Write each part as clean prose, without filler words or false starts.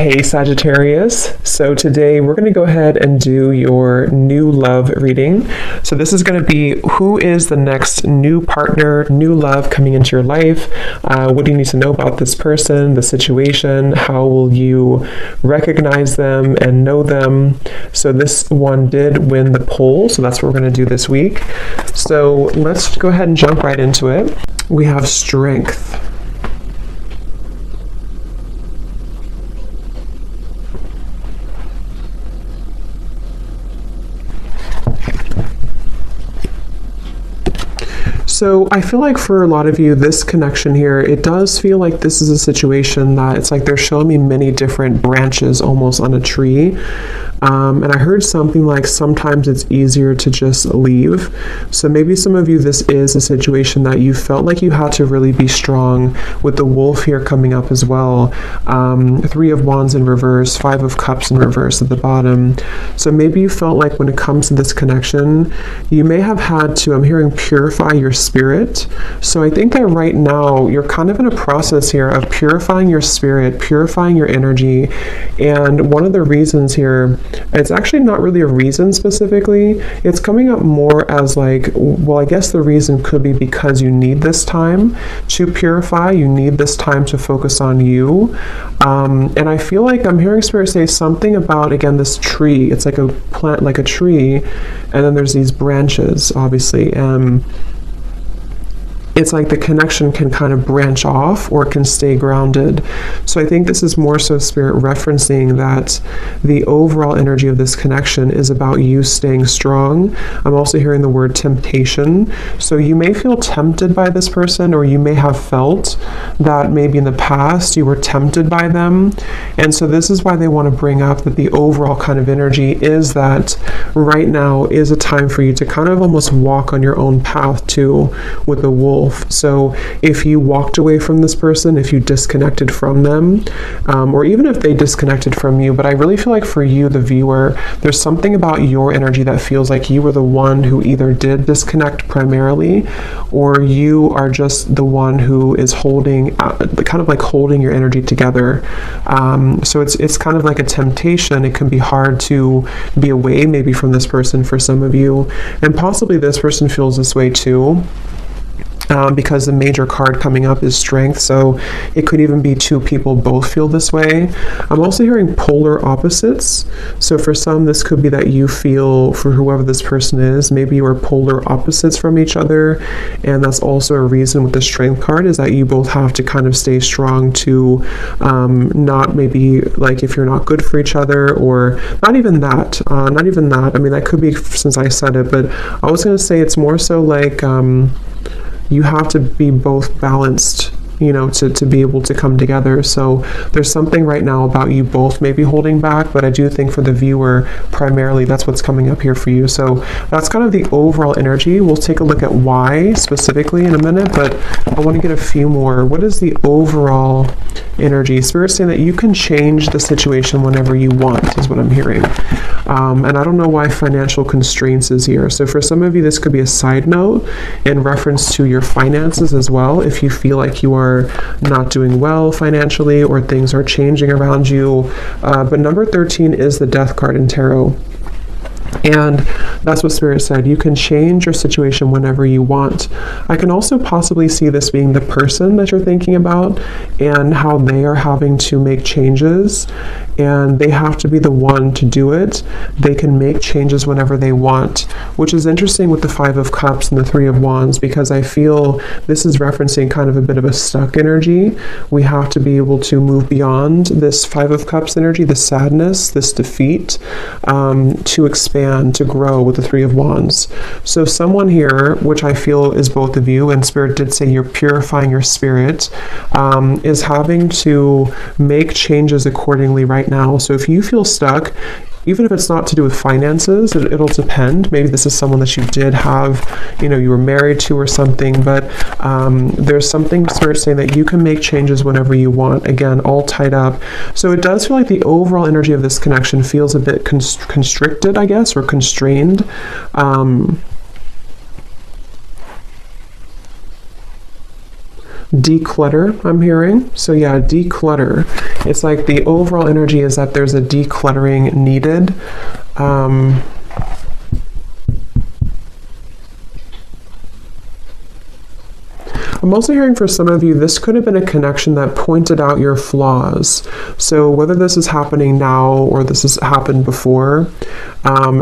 Hey Sagittarius, so today we're going to go ahead and do your new love reading. So this is going to be who is the next new partner, new love coming into your life. What do you need to know about this person, the situation? How will you recognize them and know them? So this one did win the poll, so that's what we're going to do this week. So let's go ahead and jump right into it. We have strength. So I feel like for a lot of you, this connection here, it does feel like this is a situation that it's like they're showing me many different branches almost on a tree. And I heard something like sometimes it's easier to just leave. So maybe some of you, this is a situation that you felt like you had to really be strong with the wolf here coming up as well. 3 of Wands in reverse, 5 of Cups in reverse at the bottom. So maybe you felt like when it comes to this connection, you may have had to, I'm hearing, purify your spirit. So I think that right now you're kind of in a process here of purifying your spirit, purifying your energy. And one of the reasons here, it's actually not really a reason specifically. It's coming up more as like, well, I guess the reason could be because you need this time to purify. You need this time to focus on you. And I feel like I'm hearing Spirit say something about, again, this tree. It's like a plant, like a tree. And then there's these branches, obviously. It's like the connection can kind of branch off or it can stay grounded. So I think this is more so Spirit referencing that the overall energy of this connection is about you staying strong. I'm also hearing the word temptation. So you may feel tempted by this person, or you may have felt that maybe in the past you were tempted by them. And so this is why they want to bring up that the overall kind of energy is that right now is a time for you to kind of almost walk on your own path too with the wolf. So if you walked away from this person, if you disconnected from them, or even if they disconnected from you, but I really feel like for you, the viewer, there's something about your energy that feels like you were the one who either did disconnect primarily, or you are just the one who is holding, kind of like holding your energy together. So it's kind of like a temptation. It can be hard to be away maybe from this person for some of you, and possibly this person feels this way too. Because the major card coming up is strength, so it could even be 2 people both feel this way. I'm also hearing polar opposites. So for some, this could be that you feel, for whoever this person is, maybe you are polar opposites from each other, and that's also a reason with the strength card is that you both have to kind of stay strong to not maybe like if you're not good for each other, or not even that. I mean, that could be since I said it, but I was going to say it's more so like you have to be both balanced, you know, to be able to come together. So there's something right now about you both maybe holding back, but I do think for the viewer, primarily that's what's coming up here for you. So that's kind of the overall energy. We'll take a look at why specifically in a minute, but I want to get a few more. What is the overall energy? Spirit's saying that you can change the situation whenever you want, is what I'm hearing. And I don't know why financial constraints is here. So for some of you, this could be a side note in reference to your finances as well. If you feel like you are not doing well financially, or things are changing around you. But number 13 is the Death card in tarot. And that's what Spirit said. You can change your situation whenever you want. I can also possibly see this being the person that you're thinking about and how they are having to make changes, and they have to be the one to do it. They can make changes whenever they want, which is interesting with the 5 of Cups and the 3 of Wands, because I feel this is referencing kind of a bit of a stuck energy. We have to be able to move beyond this 5 of Cups energy, this sadness, this defeat, to expand, to grow with the 3 of Wands. So someone here, which I feel is both of you, and Spirit did say you're purifying your spirit, is having to make changes accordingly right now. So if you feel stuck, even if it's not to do with finances, it'll depend. Maybe this is someone that you did have, you know, you were married to or something, but there's something Spirit saying that you can make changes whenever you want. Again, all tied up. So it does feel like the overall energy of this connection feels a bit constricted, I guess, or constrained. Declutter, I'm hearing. So yeah, declutter. It's like the overall energy is that there's a decluttering needed. I'm also hearing for some of you, this could have been a connection that pointed out your flaws. So whether this is happening now or this has happened before,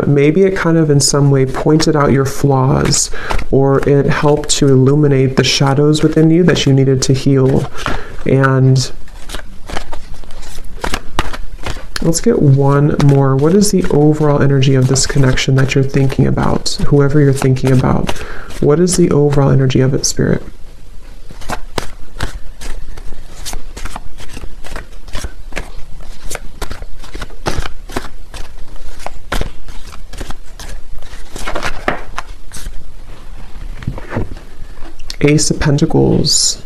maybe it kind of in some way pointed out your flaws, or it helped to illuminate the shadows within you that you needed to heal. And let's get one more. What is the overall energy of this connection that you're thinking about? Whoever you're thinking about, what is the overall energy of it, Spirit? Ace of Pentacles.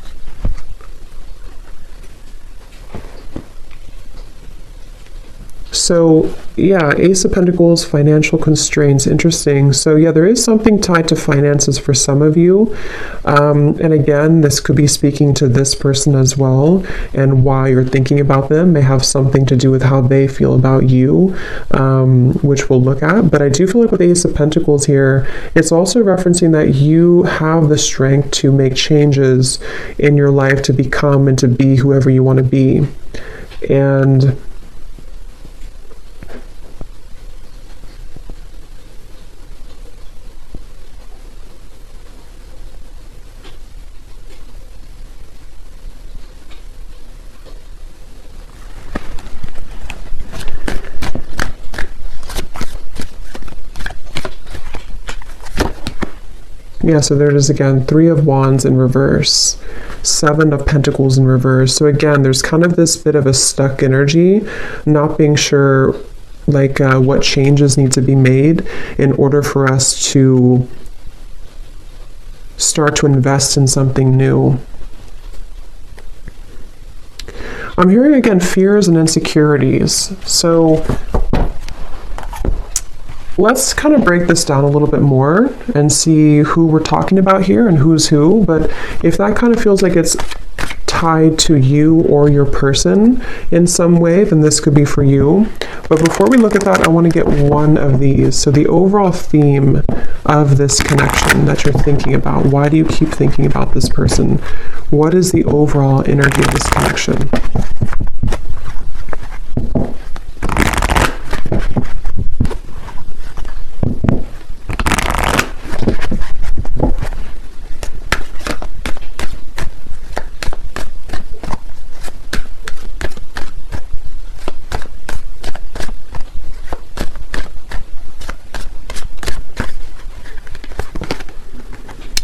So yeah, Ace of Pentacles, financial constraints, interesting. So yeah, there is something tied to finances for some of you. And again, this could be speaking to this person as well, and why you're thinking about them may have something to do with how they feel about you, which we'll look at. But I do feel like with Ace of Pentacles here, it's also referencing that you have the strength to make changes in your life to become and to be whoever you want to be. And yeah, so there it is again, 3 of Wands in reverse, 7 of Pentacles in reverse. So again, there's kind of this bit of a stuck energy, not being sure like what changes need to be made in order for us to start to invest in something new. I'm hearing again fears and insecurities. So let's kind of break this down a little bit more and see who we're talking about here and who's who. But if that kind of feels like it's tied to you or your person in some way, then this could be for you. But before we look at that, I want to get one of these. So the overall theme of this connection that you're thinking about, why do you keep thinking about this person? What is the overall energy of this connection?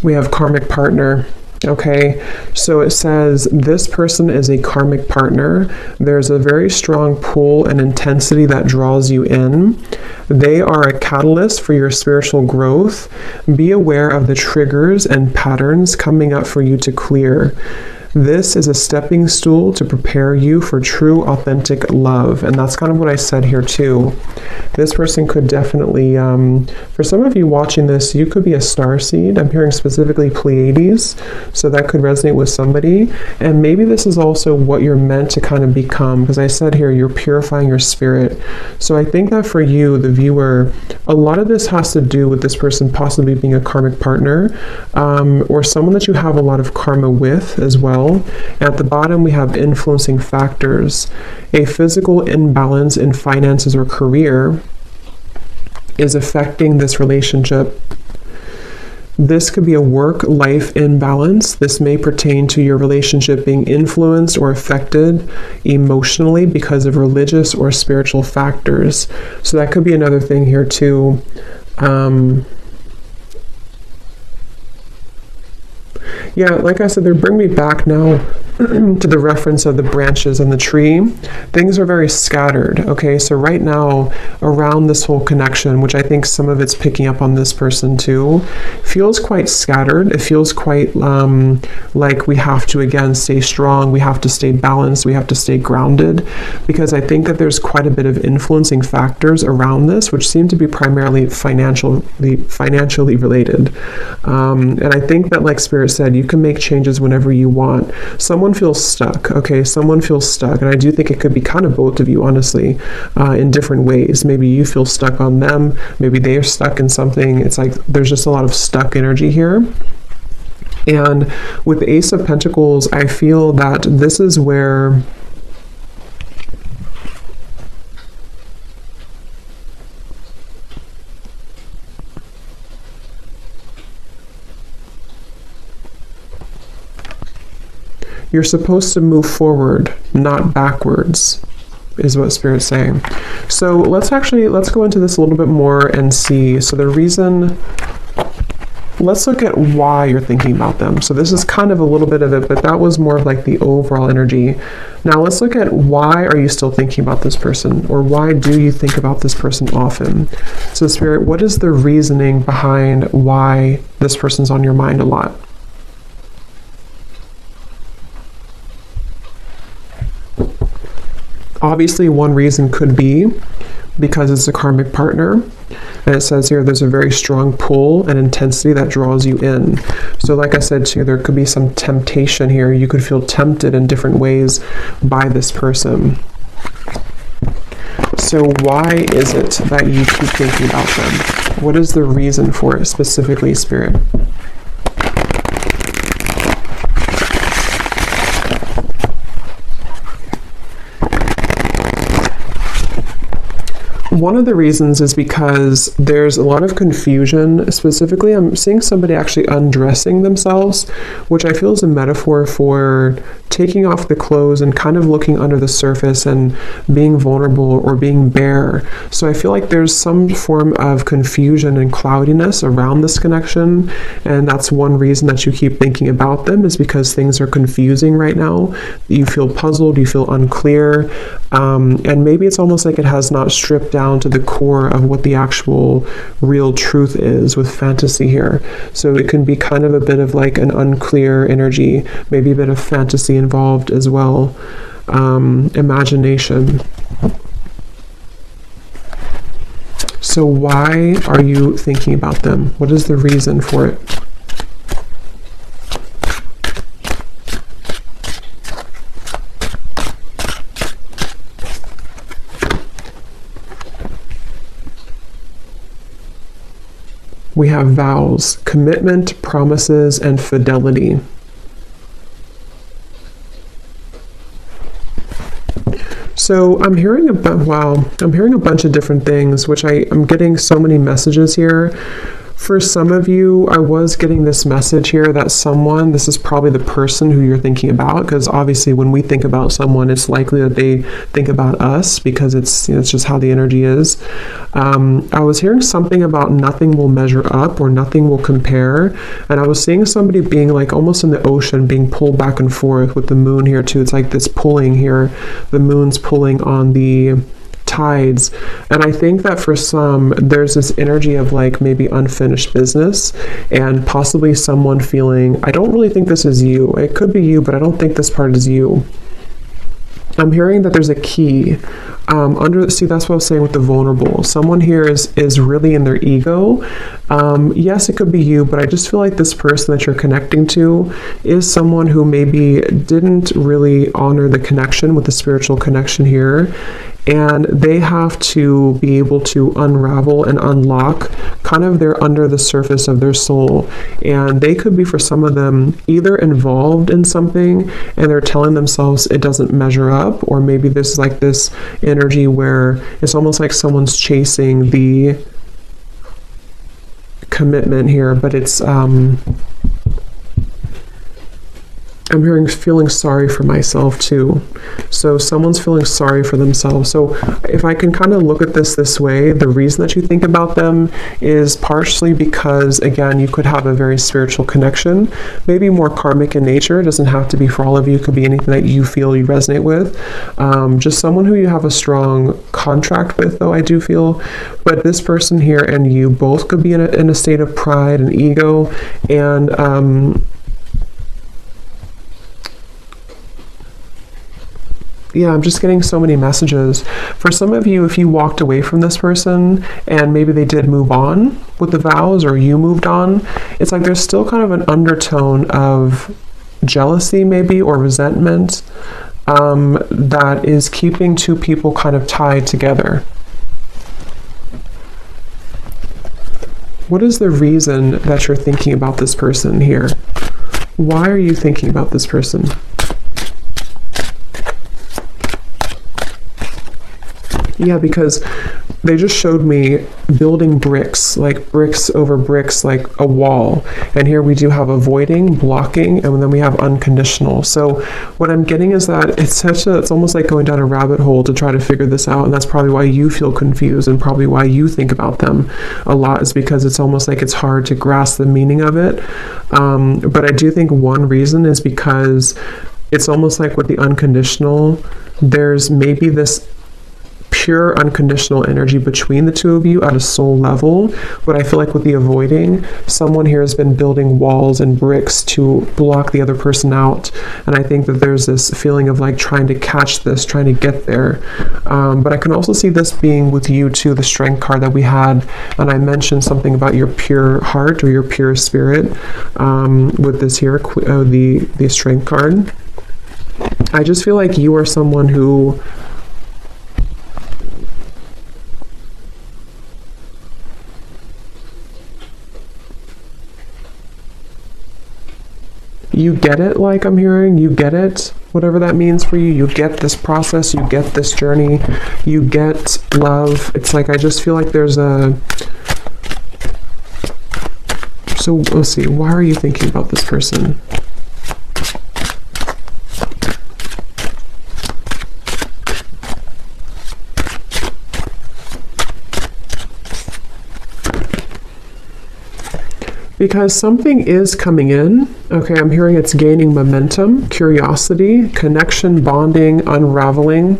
We have karmic partner. Okay, so it says this person is a karmic partner. There's a very strong pull and intensity that draws you in. They are a catalyst for your spiritual growth. Be aware of the triggers and patterns coming up for you to clear. This is a stepping stool to prepare you for true, authentic love. And that's kind of what I said here too. This person could definitely, for some of you watching this, you could be a starseed. I'm hearing specifically Pleiades, so that could resonate with somebody. And maybe this is also what you're meant to kind of become, because I said here, you're purifying your spirit. So I think that for you, the viewer, a lot of this has to do with this person possibly being a karmic partner, or someone that you have a lot of karma with as well. At the bottom, we have influencing factors. A physical imbalance in finances or career is affecting this relationship. This could be a work-life imbalance. This may pertain to your relationship being influenced or affected emotionally because of religious or spiritual factors. So that could be another thing here too. Yeah, like I said, they bring me back now to the reference of the branches and the tree, things are very scattered. Okay, so right now around this whole connection, which I think some of it's picking up on this person too, feels quite scattered. It feels quite like we have to again stay strong, we have to stay balanced, we have to stay grounded, because I think that there's quite a bit of influencing factors around this, which seem to be primarily financially related. And I think that, like Spirit said, you can make changes whenever you want. Someone feels stuck, okay? Someone feels stuck. And I do think it could be kind of both of you, honestly, in different ways. Maybe you feel stuck on them. Maybe they are stuck in something. It's like there's just a lot of stuck energy here. And with the Ace of Pentacles, I feel that this is where you're supposed to move forward, not backwards, is what Spirit's saying. So let's go into this a little bit more and see. So the reason, let's look at why you're thinking about them. So this is kind of a little bit of it, but that was more of like the overall energy. Now let's look at why are you still thinking about this person, or why do you think about this person often? So Spirit, what is the reasoning behind why this person's on your mind a lot? Obviously, one reason could be because it's a karmic partner. And it says here there's a very strong pull and intensity that draws you in. So like I said to you, there could be some temptation here. You could feel tempted in different ways by this person. So why is it that you keep thinking about them? What is the reason for it specifically, Spirit? One of the reasons is because there's a lot of confusion. Specifically, I'm seeing somebody actually undressing themselves, which I feel is a metaphor for taking off the clothes and kind of looking under the surface and being vulnerable or being bare. So I feel like there's some form of confusion and cloudiness around this connection, and that's one reason that you keep thinking about them, is because things are confusing right now. You feel puzzled, you feel unclear, and maybe it's almost like it has not stripped down to the core of what the actual real truth is with fantasy here. So it can be kind of a bit of like an unclear energy, maybe a bit of fantasy involved as well, imagination. So why are you thinking about them? What is the reason for it? We have vows, commitment, promises, and fidelity. So I'm hearing a bunch of different things, which I'm getting so many messages here. For some of you, I was getting this message here that this is probably the person who you're thinking about, because obviously when we think about someone, it's likely that they think about us, because it's just how the energy is. I was hearing something about nothing will measure up or nothing will compare, and I was seeing somebody being like almost in the ocean, being pulled back and forth with the moon here too. It's like this pulling here. The moon's pulling on the tides, and I think that for some there's this energy of like maybe unfinished business, and possibly someone feeling, I don't really think this is you. It could be you, but I don't think this part is you. I'm hearing that there's a key see, that's what I was saying with the vulnerable. Someone here is really in their ego. Yes, it could be you, but I just feel like this person that you're connecting to is someone who maybe didn't really honor the connection with the spiritual connection here, and they have to be able to unravel and unlock kind of their under the surface of their soul. And they could be, for some of them, either involved in something and they're telling themselves it doesn't measure up, or maybe there's like this energy where it's almost like someone's chasing the commitment here, but it's I'm hearing feeling sorry for myself too. So someone's feeling sorry for themselves. So if I can kind of look at this way, the reason that you think about them is partially because, again, you could have a very spiritual connection, maybe more karmic in nature. It doesn't have to be for all of you. It could be anything that you feel you resonate with. Just someone who you have a strong contract with, though, I do feel. But this person here and you both could be in a state of pride and ego, and yeah, I'm just getting so many messages. For some of you, if you walked away from this person and maybe they did move on with the vows, or you moved on, it's like there's still kind of an undertone of jealousy maybe, or resentment, that is keeping two people kind of tied together. What is the reason that you're thinking about this person here? Why are you thinking about this person? Yeah, because they just showed me building bricks, like bricks over bricks, like a wall. And here we do have avoiding, blocking, and then we have unconditional. So what I'm getting is that it's almost like going down a rabbit hole to try to figure this out. And that's probably why you feel confused, and probably why you think about them a lot, is because it's almost like it's hard to grasp the meaning of it. But I do think one reason is because it's almost like with the unconditional, there's maybe this pure unconditional energy between the two of you at a soul level. But I feel like with the avoiding, someone here has been building walls and bricks to block the other person out. And I think that there's this feeling of like trying to catch this, trying to get there. But I can also see this being with you too, the strength card that we had. And I mentioned something about your pure heart or your pure spirit with this here, the strength card. I just feel like you are someone who you get it, like I'm hearing, you get it, whatever that means for you. You get this process, you get this journey, you get love. It's like, I just feel like there's so let's see, why are you thinking about this person? Because something is coming in. Okay, I'm hearing it's gaining momentum, curiosity, connection, bonding, unraveling.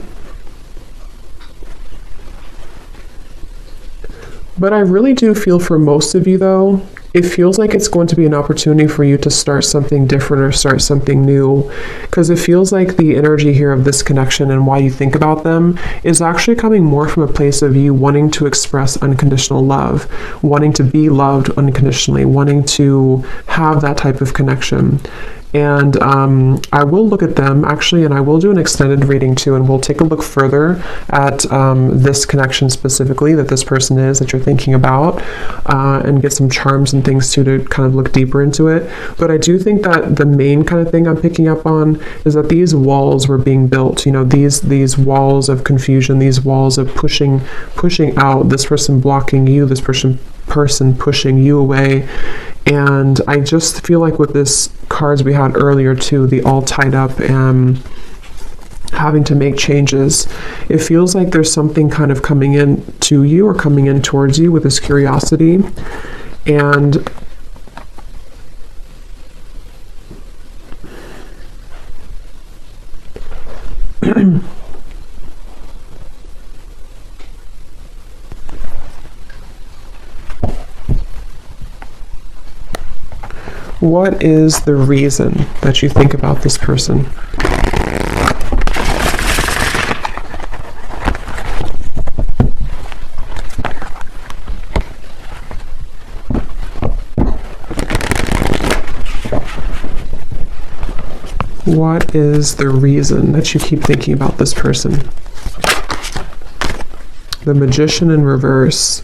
But I really do feel for most of you though, it feels like it's going to be an opportunity for you to start something different or start something new, because it feels like the energy here of this connection and why you think about them is actually coming more from a place of you wanting to express unconditional love, wanting to be loved unconditionally, wanting to have that type of connection. And I will look at them actually, and I will do an extended reading too, and we'll take a look further at this connection specifically that this person is that you're thinking about, and get some charms and things too to kind of look deeper into it. But I do think that the main kind of thing I'm picking up on is that these walls were being built, you know, these walls of confusion, these walls of pushing out, this person blocking you, this person pushing you away. And I just feel like with this cards we had earlier too, the all tied up and having to make changes, it feels like there's something kind of coming in to you or coming in towards you with this curiosity. And what is the reason that you think about this person? What is the reason that you keep thinking about this person? The Magician in reverse.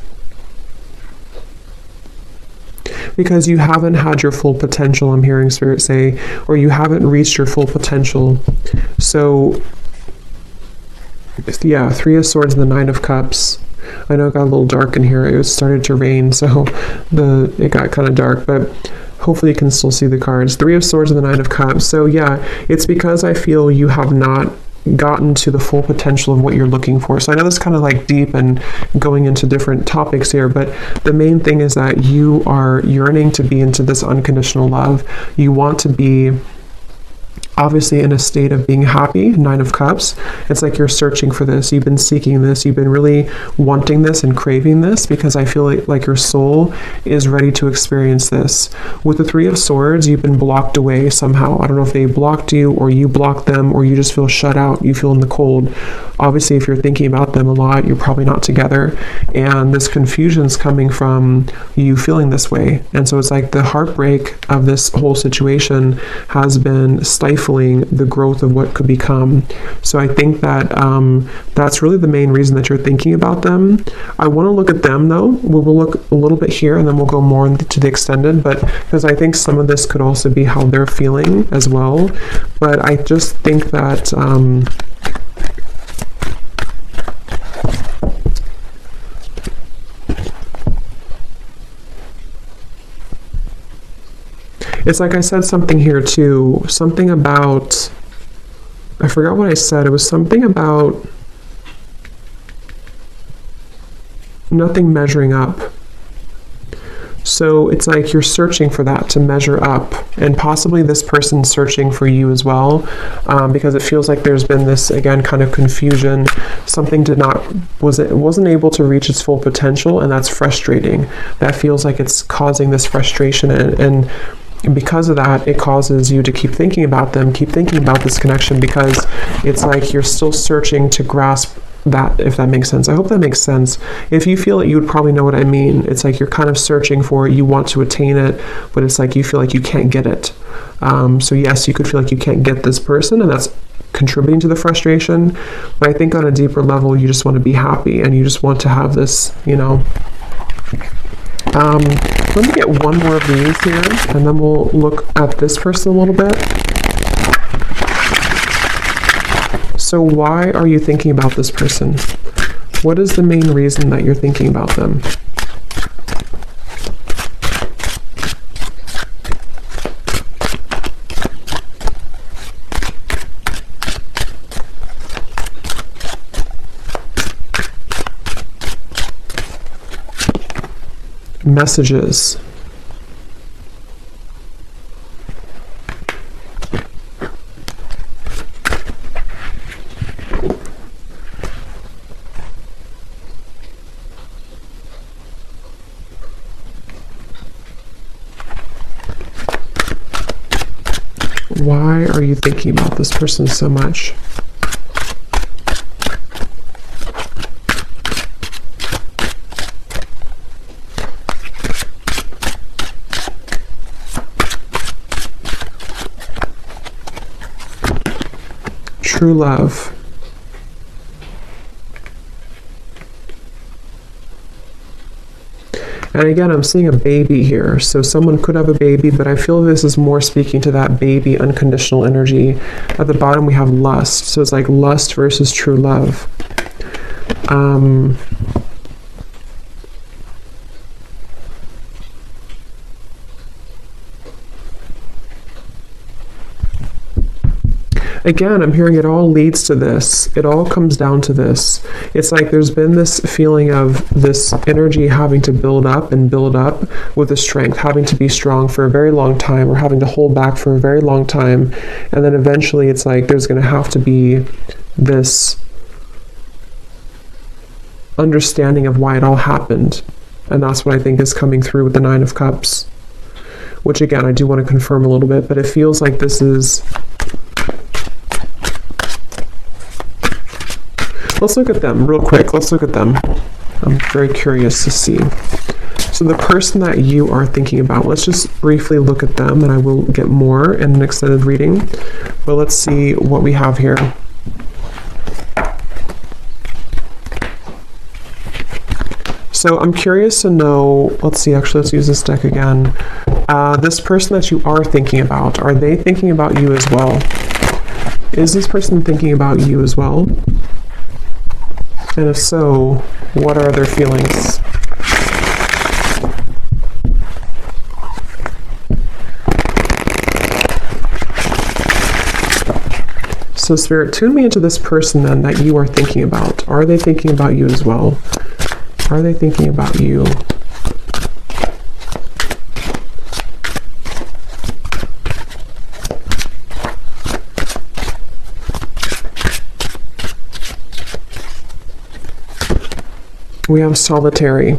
Because you haven't had your full potential, I'm hearing Spirit say, or you haven't reached your full potential. So, yeah, Three of Swords and the Nine of Cups. I know it got a little dark in here. It started to rain, so it got kind of dark. But hopefully you can still see the cards. Three of Swords and the Nine of Cups. So yeah, it's because I feel you have not gotten to the full potential of what you're looking for. So I know this is kind of like deep and going into different topics here, but the main thing is that you are yearning to be into this unconditional love. You want to be obviously in a state of being happy. Nine of Cups. It's like you're searching for this. You've been seeking this. You've been really wanting this and craving this, because I feel like your soul is ready to experience this. With the Three of Swords, you've been blocked away somehow. I don't know if they blocked you or you blocked them, or you just feel shut out. You feel in the cold. Obviously, if you're thinking about them a lot, you're probably not together. And this confusion's coming from you feeling this way. And so it's like the heartbreak of this whole situation has been stifling the growth of what could become. So I think that that's really the main reason that you're thinking about them. I want to look at them though. We'll look a little bit here and then we'll go more into the extended, but because I think some of this could also be how they're feeling as well. But I just think that it's like I said something here too, something about, I forgot what I said. It was something about nothing measuring up. So it's like you're searching for that to measure up, and possibly this person's searching for you as well, because it feels like there's been this, again, kind of confusion. Something wasn't able to reach its full potential, and that's frustrating. That feels like it's causing this frustration, and because of that, it causes you to keep thinking about them, keep thinking about this connection, because it's like you're still searching to grasp that, if that makes sense. I hope that makes sense. If you feel it, you would probably know what I mean. It's like you're kind of searching for it, you want to attain it, but it's like you feel like you can't get it. So yes, you could feel like you can't get this person, and that's contributing to the frustration. But I think on a deeper level, you just want to be happy, and you just want to have this, you know. Let me get one more of these here, and then we'll look at this person a little bit. So why are you thinking about this person? What is the main reason that you're thinking about them? Messages. Why are you thinking about this person so much? True love. And again, I'm seeing a baby here. So someone could have a baby, but I feel this is more speaking to that baby unconditional energy. At the bottom, we have lust. So it's like lust versus true love. Again, I'm hearing it all leads to this. It all comes down to this. It's like there's been this feeling of this energy having to build up with the strength, having to be strong for a very long time, or having to hold back for a very long time. And then eventually it's like there's going to have to be this understanding of why it all happened. And that's what I think is coming through with the Nine of Cups. Which again, I do want to confirm a little bit, but it feels like this is... Let's look at them real quick. Let's look at them. I'm very curious to see. So the person that you are thinking about, let's just briefly look at them, and I will get more in an extended reading. But let's see what we have here. So I'm curious to know, let's see, actually, let's use this deck again. This person that you are thinking about, are they thinking about you as well? Is this person thinking about you as well? And if so, what are their feelings? So Spirit, tune me into this person then that you are thinking about. Are they thinking about you as well? Are they thinking about you? We have solitary.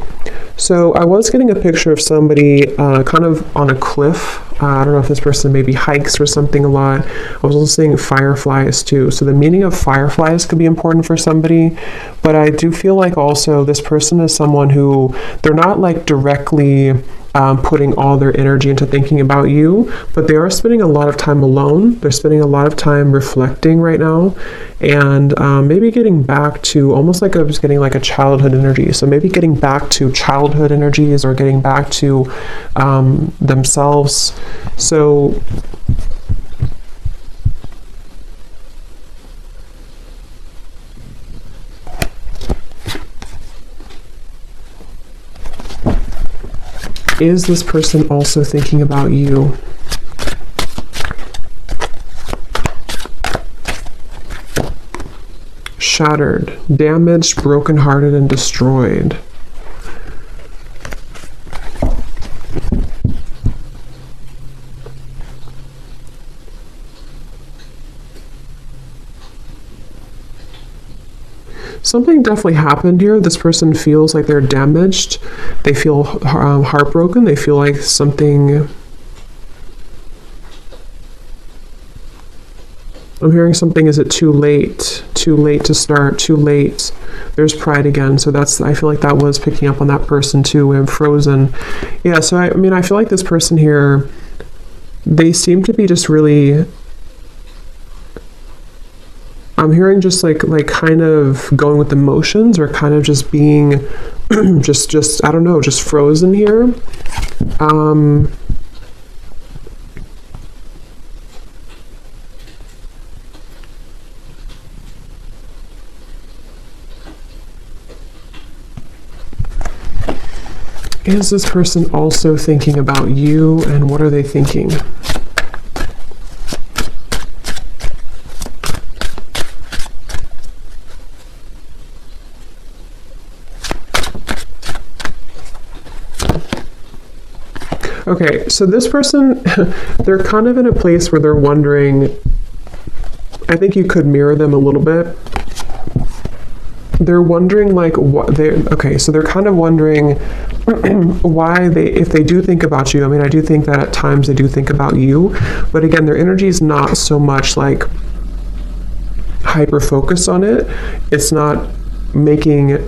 So I was getting a picture of somebody kind of on a cliff. I don't know if this person maybe hikes or something a lot. I was also seeing fireflies too. So the meaning of fireflies could be important for somebody. But I do feel like also this person is someone who, they're not like directly putting all their energy into thinking about you, but they are spending a lot of time alone. They're spending a lot of time reflecting right now, and maybe getting back to almost like I was getting like a childhood energy. So maybe getting back to childhood energies or getting back to themselves. So is this person also thinking about you? Shattered, damaged, brokenhearted, and destroyed. Something definitely happened here. This person feels like they're damaged. They feel heartbroken. They feel like something... I'm hearing something, is it too late? Too late to start, too late. There's pride again. So that's, I feel like that was picking up on that person too. I'm frozen. Yeah, so I mean, I feel like this person here, they seem to be just really... I'm hearing just like kind of going with emotions, or kind of just being just I don't know, just frozen here. Is this person also thinking about you, and what are they thinking? Okay, so this person, they're kind of in a place where they're wondering, I think you could mirror them a little bit. They're wondering like what they, okay, so they're kind of wondering why they, if they do think about you, I mean, I do think that at times they do think about you, but again, their energy is not so much like hyper focused on it. It's not making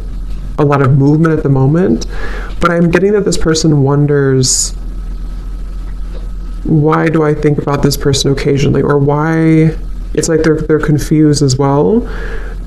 a lot of movement at the moment, but I'm getting that this person wonders, why do I think about this person occasionally, or why, it's like they're confused as well.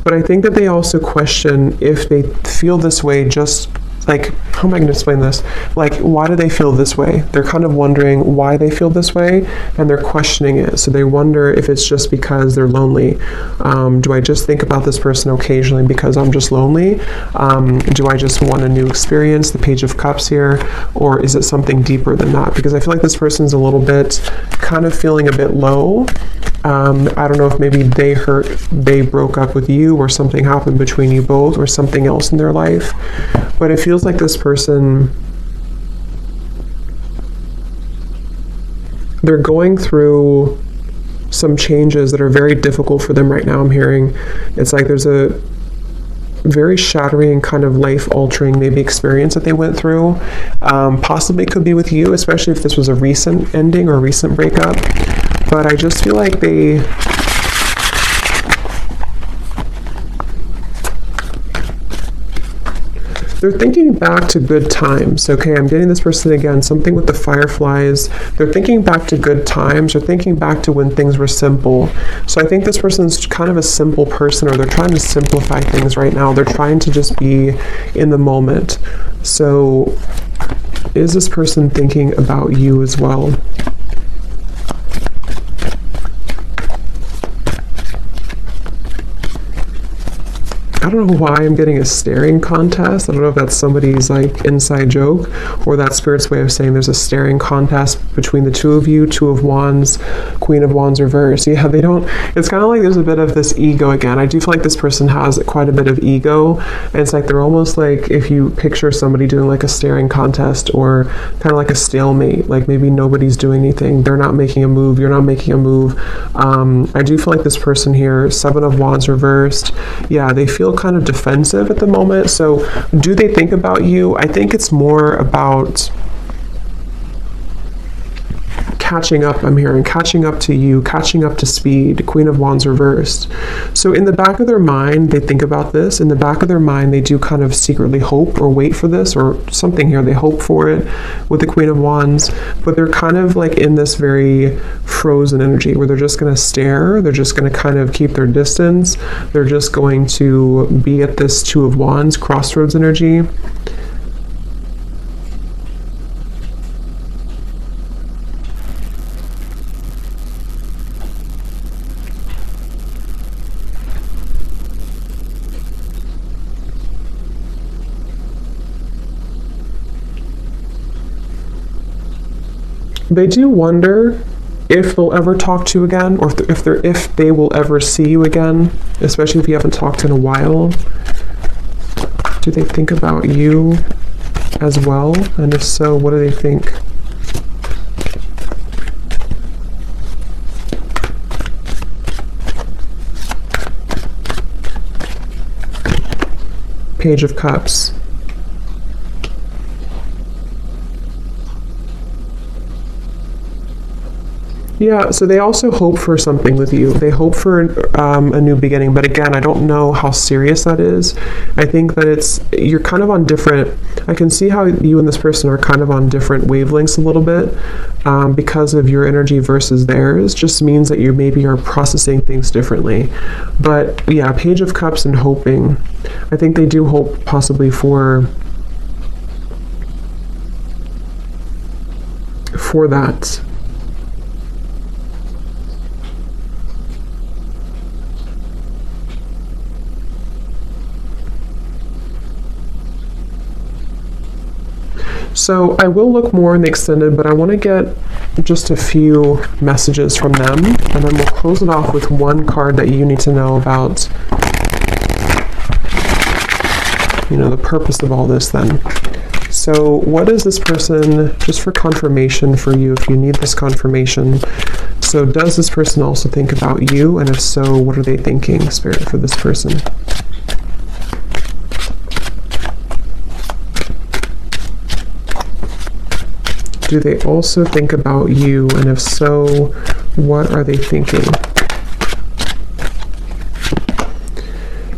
But I think that they also question if they feel this way, just like, how am I going to explain this? Like, why do they feel this way? They're kind of wondering why they feel this way, and they're questioning it. So they wonder if it's just because they're lonely. Do I just think about this person occasionally because I'm just lonely? Do I just want a new experience, the Page of Cups here? Or is it something deeper than that? Because I feel like this person's a little bit kind of feeling a bit low. I don't know if maybe they broke up with you, or something happened between you both, or something else in their life. But it feels like this person, they're going through some changes that are very difficult for them right now. I'm hearing it's like there's a very shattering, kind of life-altering maybe experience that they went through. Possibly could be with you, especially if this was a recent ending or a recent breakup. But I just feel like they're thinking back to good times. Okay, I'm getting this person again, something with the fireflies. They're thinking back to good times, or thinking back to when things were simple. So I think this person's kind of a simple person, or they're trying to simplify things right now. They're trying to just be in the moment. So is this person thinking about you as well? I don't know why I'm getting a staring contest. I don't know if that's somebody's like inside joke or that Spirit's way of saying there's a staring contest between the two of you. Two of Wands, Queen of Wands reverse. Yeah, they don't, it's kind of like there's a bit of this ego again. I do feel like this person has quite a bit of ego, and it's like they're almost like, if you picture somebody doing like a staring contest or kind of like a stalemate, like maybe nobody's doing anything, they're not making a move, you're not making a move. I do feel like this person here, Seven of Wands reversed, yeah, they feel kind of defensive at the moment. So do they think about you? I think it's more about catching up. I'm hearing catching up to you, catching up to speed. Queen of Wands reversed. So in the back of their mind, they think about this. In the back of their mind, they do kind of secretly hope or wait for this or something here. They hope for it with the Queen of Wands, but they're kind of like in this very frozen energy where they're just going to stare. They're just going to kind of keep their distance. They're just going to be at this Two of Wands crossroads energy. They do wonder if they'll ever talk to you again, or if they will ever see you again, especially if you haven't talked in a while. Do they think about you as well? And if so, what do they think? Page of Cups. Yeah, so they also hope for something with you. They hope for a new beginning, but again, I don't know how serious that is. I think that you're kind of on different, I can see how you and this person are kind of on different wavelengths a little bit because of your energy versus theirs. Just means that you maybe are processing things differently. But yeah, Page of Cups and hoping. I think they do hope possibly for that. So I will look more in the extended, but I want to get just a few messages from them, and then we'll close it off with one card that you need to know about, you know, the purpose of all this then. So what is this person, just for confirmation for you, if you need this confirmation. So does this person also think about you? And if so, what are they thinking, Spirit, for this person? Do they also think about you? And if so, what are they thinking?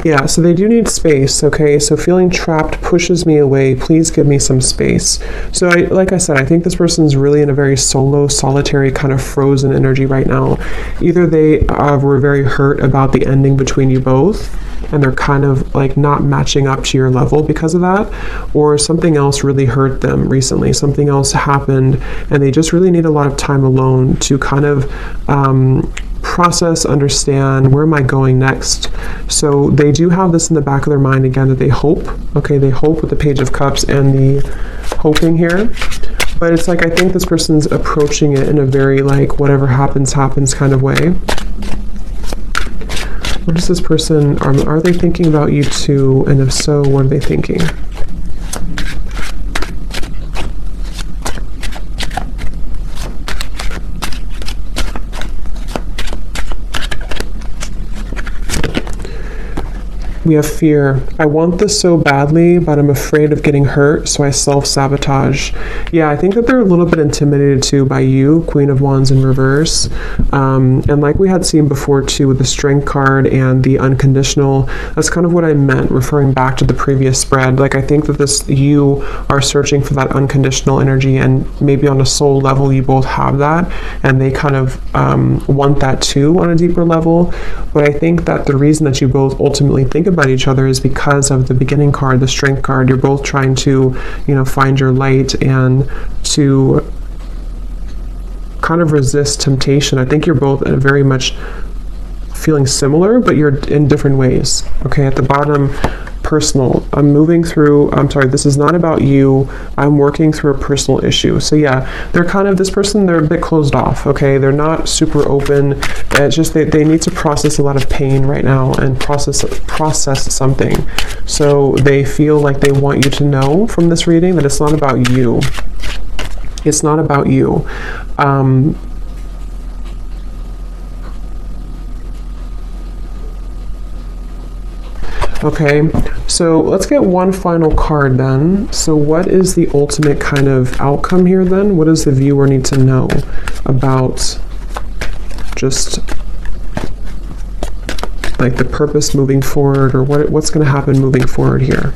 Yeah, so they do need space, okay? So feeling trapped pushes me away. Please give me some space. So like I said, I think this person's really in a very solo, solitary, kind of frozen energy right now. Either they were very hurt about the ending between you both, and they're kind of like not matching up to your level because of that, or something else really hurt them recently. Something else happened, and they just really need a lot of time alone to kind of process, understand, where am I going next? So they do have this in the back of their mind again, that they hope. Okay, they hope with the Page of Cups and the hoping here. But it's like, I think this person's approaching it in a very like, whatever happens, happens kind of way. What is this person, are they thinking about you too? And if so, what are they thinking? We have fear. I want this so badly, but I'm afraid of getting hurt, so I self-sabotage. Yeah, I think that they're a little bit intimidated too by you, Queen of Wands in reverse. And like we had seen before too with the Strength card and the unconditional, that's kind of what I meant, referring back to the previous spread. Like I think that you are searching for that unconditional energy, and maybe on a soul level you both have that, and they kind of want that too on a deeper level. But I think that the reason that you both ultimately think about each other is because of the beginning card, the Strength card. You're both trying to, you know, find your light and to kind of resist temptation. I think you're both very much feeling similar, but you're in different ways. Okay, at the bottom, personal. This is not about you. I'm working through a personal issue. So yeah, they're kind of, this person, they're a bit closed off, okay? They're not super open. It's just they need to process a lot of pain right now and process something. So they feel like they want you to know from this reading that it's not about you. It's not about you. Okay, so let's get one final card then. So what is the ultimate kind of outcome here then? What does the viewer need to know about just like the purpose moving forward, or what's going to happen moving forward here?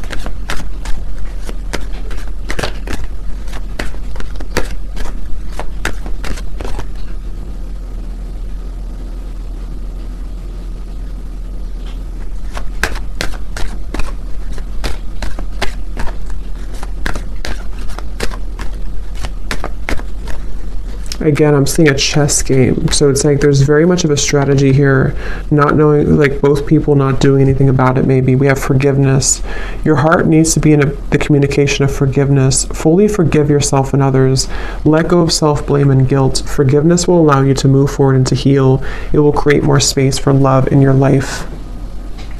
Again, I'm seeing a chess game. So it's like there's very much of a strategy here, not knowing, like both people not doing anything about it maybe. We have forgiveness. Your heart needs to be in the communication of forgiveness. Fully forgive yourself and others. Let go of self-blame and guilt. Forgiveness will allow you to move forward and to heal. It will create more space for love in your life.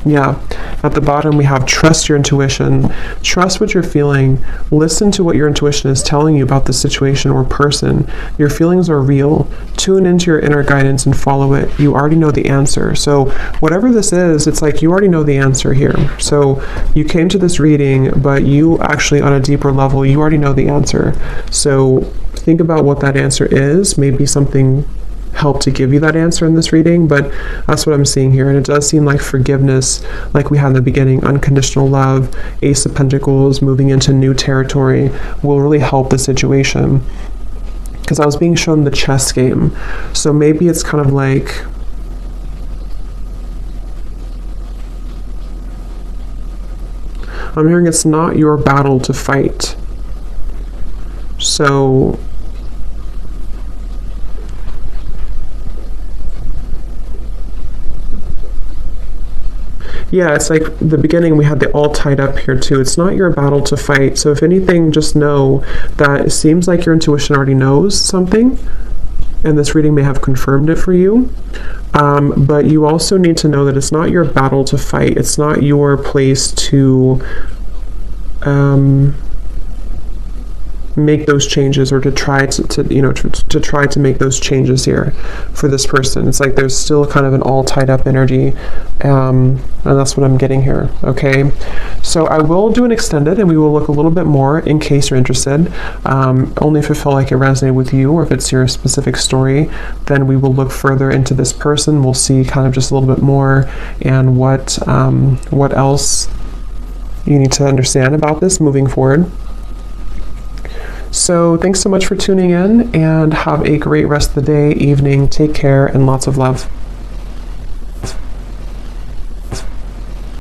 Yeah, at the bottom we have trust your intuition. Trust what you're feeling. Listen to what your intuition is telling you about the situation or person. Your feelings are real. Tune into your inner guidance and follow it. You already know the answer. So whatever this is, it's like you already know the answer here. So you came to this reading, but you actually on a deeper level, you already know the answer. So think about what that answer is. Maybe something help to give you that answer in this reading, but that's what I'm seeing here. And it does seem like forgiveness, like we had in the beginning, unconditional love, Ace of Pentacles, moving into new territory will really help the situation. Because I was being shown the chess game. So maybe it's kind of like, I'm hearing it's not your battle to fight. So yeah, it's like the beginning we had the all tied up here too. It's not your battle to fight. So if anything, just know that it seems like your intuition already knows something, and this reading may have confirmed it for you. But you also need to know that it's not your battle to fight. It's not your place to make those changes, or to try to try to make those changes here for this person. It's like there's still kind of an all tied up energy, and that's what I'm getting here. Okay, so I will do an extended, and we will look a little bit more in case you're interested. Only if it felt like it resonated with you, or if it's your specific story, then we will look further into this person. We'll see kind of just a little bit more, and what else you need to understand about this moving forward. So thanks so much for tuning in, and have a great rest of the day, evening. Take care, and lots of love.